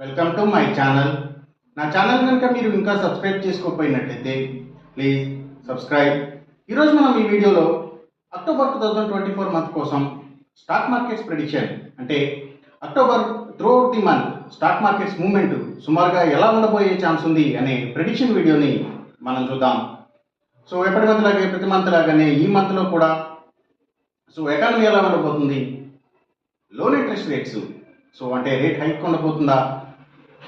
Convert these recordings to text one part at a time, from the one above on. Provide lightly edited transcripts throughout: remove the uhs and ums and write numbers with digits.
Welcome to my channel. నా channel కనుక మీరు ఇంకా సబ్స్క్రైబ్ చేసుకోకపోయినట్లయితే ప్లీజ్ సబ్స్క్రైబ్. ఈరోజు మనం ఈ వీడియోలో అక్టోబర్ 2024 మంత్ కోసం స్టాక్ మార్కెట్స్ ప్రెడిక్షన్ అంటే October throughout the month stock markets movement సుమారుగా ఎలా ఉండబోయే ఛాన్స్ ఉంది అనే ప్రెడిక్షన్ వీడియోని మనం చూద్దాం. సో ఎప్పటి మంత్ లాగే ప్రతి మంత్ లాగానే ఈ మంత్లో కూడా ఎకానమీ ఎలా ఉండబోతుంది, లోన్ ఇంట్రెస్ట్ రేట్స్ అంటే రేట్ హైక్ ఉండబోతుందా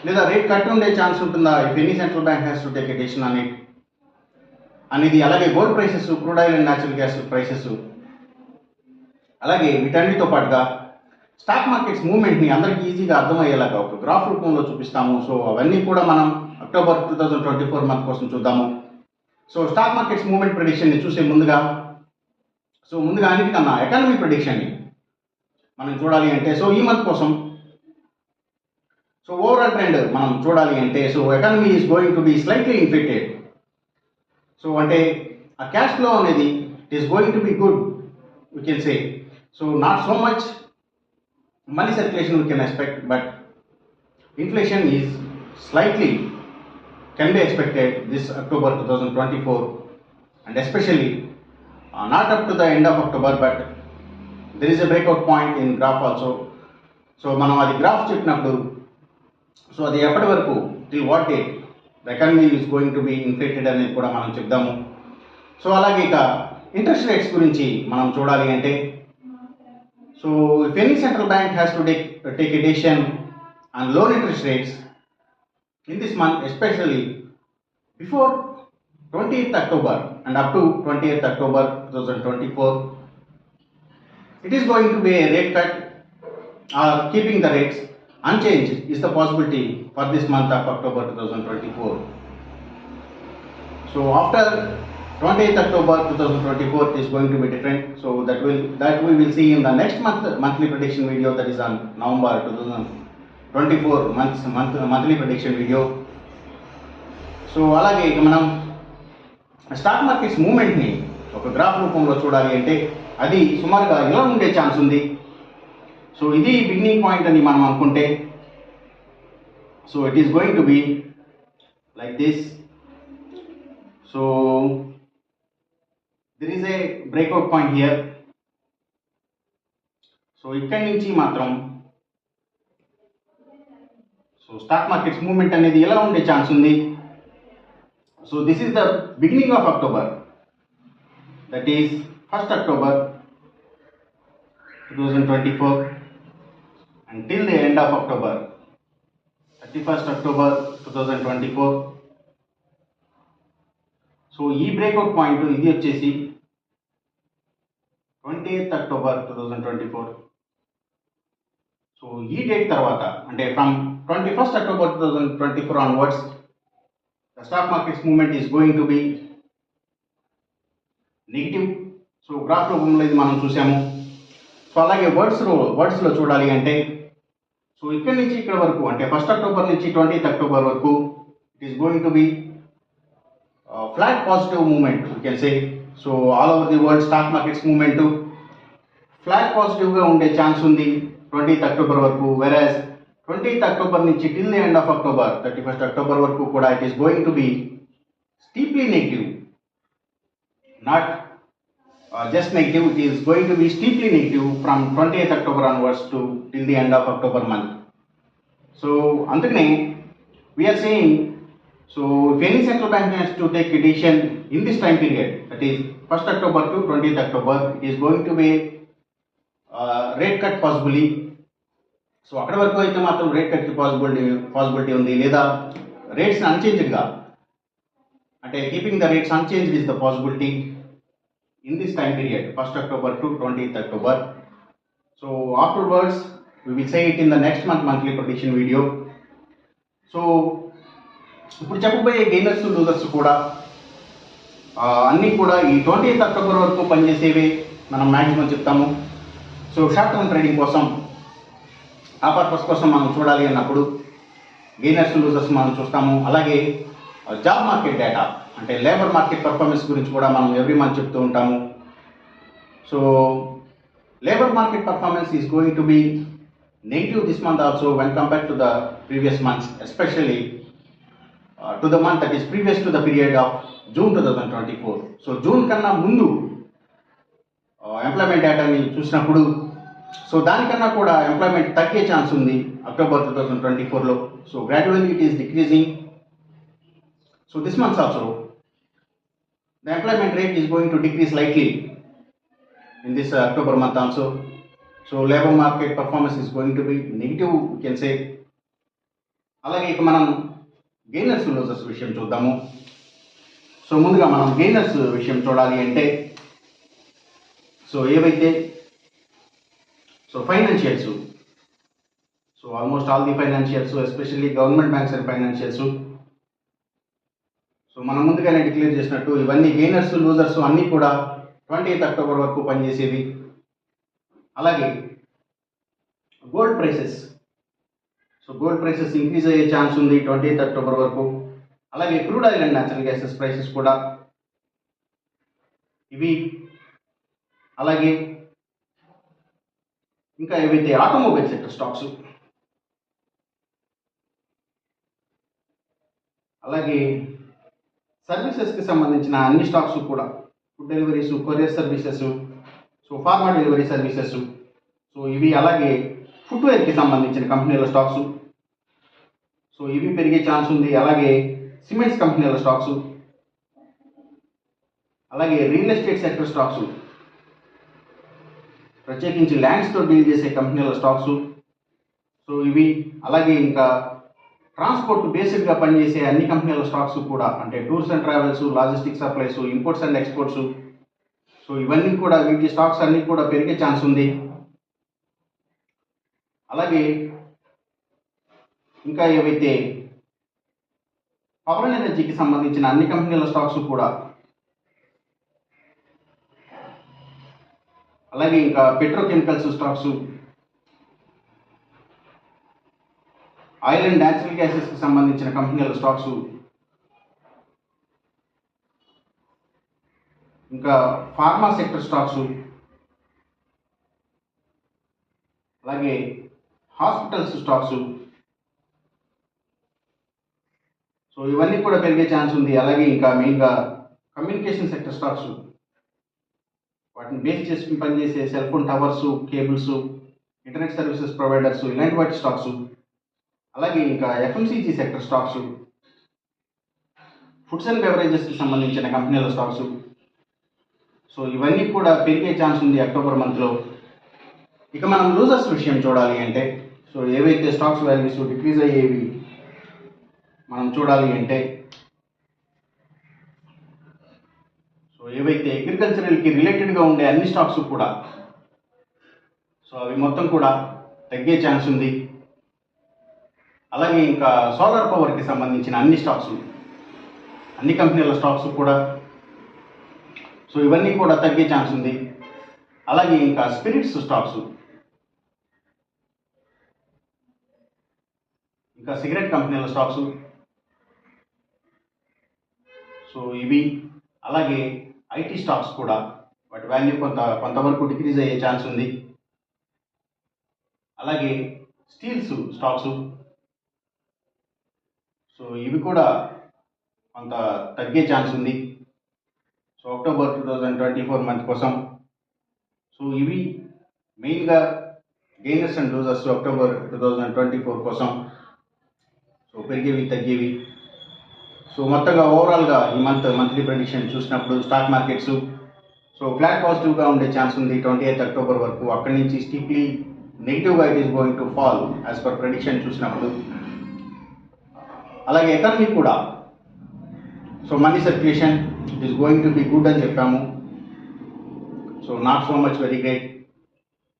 లేదా రేట్ కట్ ఉండే ఛాన్స్ ఉంటుందా, if any central bank has to take a decision అనేది, అలాగే gold prices, crude oil and natural gas prices, అలాగే వీటన్నిటితో పాటుగా స్టాక్ మార్కెట్స్ మూవ్మెంట్ని అందరికీ ఈజీగా అర్థమయ్యేలాగా ఒక గ్రాఫ్ రూపంలో చూపిస్తాము. సో అవన్నీ కూడా మనం అక్టోబర్ 2024 మంత్ కోసం చూద్దాము. సో స్టాక్ మార్కెట్స్ మూవ్మెంట్ ప్రెడిక్షన్ని చూసే ముందుగా అన్నిటికన్నా ఎకానమీ ప్రెడిక్షన్ని మనం చూడాలి అంటే ఈ మంత్ కోసం ఓవరాల్ ట్రెండ్ మనం చూడాలి అంటే economy is going to be slightly infected. అంటే ఆ క్యాష్ ఫ్లో అనేది it is going to be good, we can say. Not so much money circulation we can expect, but inflation is slightly can be expected this October 2024, and especially not up to the end of October, but there is a breakout point in graph also. మనం అది graph చెప్పినప్పుడు అది ఎప్పటి వరకు till what date the economy is going to be inflated అనేది కూడా మనం చెప్దాము. అలాగే ఇక ఇంట్రెస్ట్ రేట్స్ గురించి మనం చూడాలి అంటే if any central bank has to take a decision on loan interest rates in this month, especially before 20th October and up to 20th October 2024, it is going to be a rate cut or keeping the rates unchanged is the possibility for this month of October 2024. After 20th October 2024 is going to be different. That we will see in the next monthly prediction video, that is on November 2024 monthly prediction video. అలాగే ఇక మనం stock markets మూవ్మెంట్ని ఒక graph రూపంలో చూడాలి అంటే అది సుమారుగా ఎలా ఉండే ఛాన్స్ ఉంది. ఇది బిగినింగ్ పాయింట్ అని మనం అనుకుంటే it is going to be like this. there is a breakout point here. ఇక్కడి నుంచి మాత్రం స్టాక్ మార్కెట్స్ మూవ్మెంట్ అనేది ఎలా ఉండే ఛాన్స్ ఉంది. This is the beginning of October, that is 1st October 2024 until the end of October, 31st October 2024. ఈ breakout point ఇది వచ్చేసి 20th October 2024. ఈ డేట్ తర్వాత అంటే from 21st October 2024 onwards the stock markets movement is going to be negative. Graph రూపంలో ఇది మనం చూసాము. అలాగే వర్డ్స్లో చూడాలి అంటే ఇక్కడి నుంచి ఇక్కడ వరకు అంటే 1st October నుంచి 20th October వరకు it is going to be flat positive movement, we can say. All over the world stock markets movement flat positive గా ఉండే ఛాన్స్ ఉంది 20th October వరకు, whereas 20th October నుంచి till the end of October 31st October వరకు కూడా it is going to be steeply negative, not just negative, it is going to be steeply negative from 20th October onwards to till the end of October month. అందుకనే we are saying if any central bank has to take a decision in this time period, that is 1st October to 20th October, it is going to be rate cut possibly. అక్కడ వరకు అయితే మాత్రం rate cut possibility ఉంది, లేదా rates అన్చేంజ్డ్గా అంటే keeping the rates unchanged is the possibility in this time period 1st October to 20th October. Afterwards we will say it in the next monthly prediction video. ఇప్పుడు చెప్పబోయే gainers losers కూడా అన్నీ కూడా ఈ 20th October వరకు పనిచేసేవి మనం maximum చెప్తాము. Short term trading కోసం, ఆ పర్పస్ కోసం మనం చూడాలి అన్నప్పుడు గెయినర్స్ లూజర్స్ మనం చూస్తాము. అలాగే జాబ్ మార్కెట్ డేటా అంటే లేబర్ మార్కెట్ పర్ఫార్మెన్స్ గురించి కూడా మనం ఎవ్రీ మంత్ చెప్తూ ఉంటాము. Labour market performance is going to be negative this month also when compared to the previous months, especially to the month that is previous to the period of June 2024. So June కన్నా ముందు employment డేటాని చూసినప్పుడు so దానికన్నా కూడా employment తగ్గే chance ఉంది October 2024లో. So gradually it is decreasing. So this month also the employment rate is going to decrease slightly in this October month also. So labor market performance is going to be negative, we can say. అలాగే ఇక మనం gainers losers విషయం చూద్దాము. So ముందుగా మనం gainers విషయం చూడాలి అంటే సో ఏవైతే so financials, so almost all the financials, especially government banks and financials, so మనం ముందుగానే డిక్లేర్ చేసినట్టు ఇవన్నీ గెయినర్స్ లూజర్స్ అన్నీ కూడా 20th అక్టోబర్ వరకు పనిచేసేవి. అలాగే gold prices, so gold prices increase అయ్యే ఛాన్స్ ఉంది 20th అక్టోబర్ వరకు. అలాగే crude oil and natural gases prices కూడా ఇవి. అలాగే ఇంకా ఏవైతే ఆటోమొబైల్ సెక్టర్ స్టాక్స్, అలాగే సర్వీసెస్కి సంబంధించిన అన్ని స్టాక్స్ కూడా, food deliveries, courier services, so pharma delivery services, so ఇవి. అలాగే ఫుట్వేర్కి సంబంధించిన కంపెనీల స్టాక్స్, సో ఇవి పెరిగే ఛాన్స్ ఉంది. అలాగే సిమెంట్స్ కంపెనీల స్టాక్స్, అలాగే రియల్ ఎస్టేట్ సెక్టర్ స్టాక్స్, ప్రత్యేకించి ల్యాండ్స్తో డీల్ చేసే కంపెనీల స్టాక్స్, సో ఇవి. అలాగే ఇంకా ట్రాన్స్పోర్ట్ బేసిక్గా పనిచేసే అన్ని కంపెనీల స్టాక్స్ కూడా, అంటే tours and travels, logistic supplies, imports and exports, so ఇవన్నీ కూడా, వీటి స్టాక్స్ అన్నీ కూడా పెరిగే ఛాన్స్ ఉంది. అలాగే ఇంకా ఏవైతే పవర్ అండ్ ఎనర్జీకి సంబంధించిన అన్ని కంపెనీల స్టాక్స్ కూడా, అలాగే ఇంకా petrochemicals stocks, oil and natural గ్యాసెస్కి సంబంధించిన కంపెనీల స్టాక్స్, ఇంకా ఫార్మా సెక్టర్ స్టాక్స్, అలాగే హాస్పిటల్స్ స్టాక్స్, సో ఇవన్నీ కూడా పెరిగే ఛాన్స్ ఉంది. అలాగే ఇంకా మెయిన్గా కమ్యూనికేషన్ సెక్టర్ స్టాక్స్, వాటిని బేస్ చేసుకుని పనిచేసే cell phone towers, cables, internet services providers, ఇలాంటి వాటి స్టాక్స్. అలాగే ఇంకా FMCG sector stocks, foods and బెవరేజెస్కి సంబంధించిన కంపెనీల స్టాక్స్, సో ఇవన్నీ కూడా పెరిగే ఛాన్స్ ఉంది అక్టోబర్ మంత్లో. ఇక మనం లూజర్స్ విషయం చూడాలి అంటే, సో ఏవైతే స్టాక్స్ వాల్యూస్ డిక్రీజ్ అయ్యేవి మనం చూడాలి అంటే, సో ఏవైతే అగ్రికల్చరల్కి రిలేటెడ్గా ఉండే అన్ని స్టాక్స్ కూడా, సో అవి మొత్తం కూడా తగ్గే ఛాన్స్ ఉంది. అలాగే ఇంకా సోలార్ పవర్కి సంబంధించిన అన్ని స్టాక్స్, అన్ని కంపెనీల స్టాక్స్ కూడా, సో ఇవన్నీ కూడా తగ్గే ఛాన్స్ ఉంది. అలాగే ఇంకా స్పిరిట్స్ స్టాక్స్, ఇంకా సిగరెట్ కంపెనీల స్టాక్స్, సో ఇవి. అలాగే ఐటీ స్టాక్స్ కూడా, వాటి వాల్యూ కొంతవరకు డిక్రీజ్ అయ్యే ఛాన్స్ ఉంది. అలాగే స్టీల్స్ స్టాక్స్, సో ఇవి కూడా కొంత తగ్గే ఛాన్స్ ఉంది. సో అక్టోబర్ 2024 మంత్ కోసం. సో ఇవి మెయిన్గా గెయినర్స్ అండ్ లూజర్స్ అక్టోబర్ 2024 కోసం. సో పెరిగేవి తగ్గేవి. సో మొత్తంగా ఓవరాల్గా ఈ మంత్లీ ప్రెడిక్షన్ చూసినప్పుడు స్టాక్ మార్కెట్స్ సో ఫ్లాట్ పాజిటివ్గా ఉండే ఛాన్స్ ఉంది 28th అక్టోబర్ వరకు. అక్కడి నుంచి స్టీప్లీ నెగిటివ్గా it is going to fall as per prediction చూసినప్పుడు. అలాగే ఎకానమీ కూడా, so money circulation it is going to be good అని చెప్పాము. So not so much very great.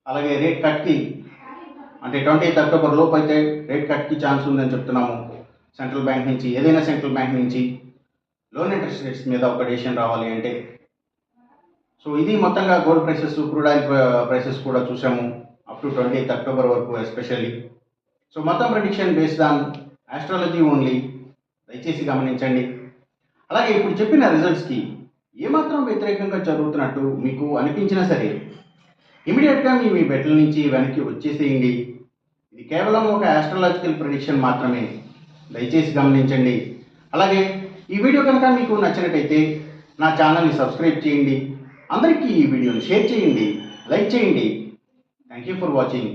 అలాగే రేట్ కట్కి, అంటే 28th అక్టోబర్ లోపు అయితే రేట్ కట్కి ఛాన్స్ ఉందని చెప్తున్నాము సెంట్రల్ బ్యాంక్ నుంచి. ఏదైనా సెంట్రల్ బ్యాంక్ నుంచి లోన్ ఇంట్రెస్ట్ రేట్స్ మీద ఒక డెసిషన్ రావాలి అంటే. సో ఇది మొత్తంగా gold prices, crude oil prices కూడా చూసాము అప్ టు 28th అక్టోబర్ వరకు ఎస్పెషల్లీ. సో మొత్తం prediction based on astrology only, దయచేసి గమనించండి. అలాగే ఇప్పుడు చెప్పిన రిజల్ట్స్కి ఏమాత్రం వ్యతిరేకంగా జరుగుతున్నట్టు మీకు అనిపించినా సరే ఇమీడియట్గా మీ బెట్ల నుంచి వెనక్కి వచ్చేసేయండి. ఇది కేవలం ఒక ఆస్ట్రాలజికల్ ప్రిడిక్షన్ మాత్రమే, దయచేసి గమనించండి. అలాగే ఈ వీడియో కనుక మీకు నచ్చినట్టయితే నా ఛానల్ని సబ్స్క్రైబ్ చేయండి, అందరికీ ఈ వీడియోని షేర్ చేయండి, లైక్ చేయండి. Thank you for watching.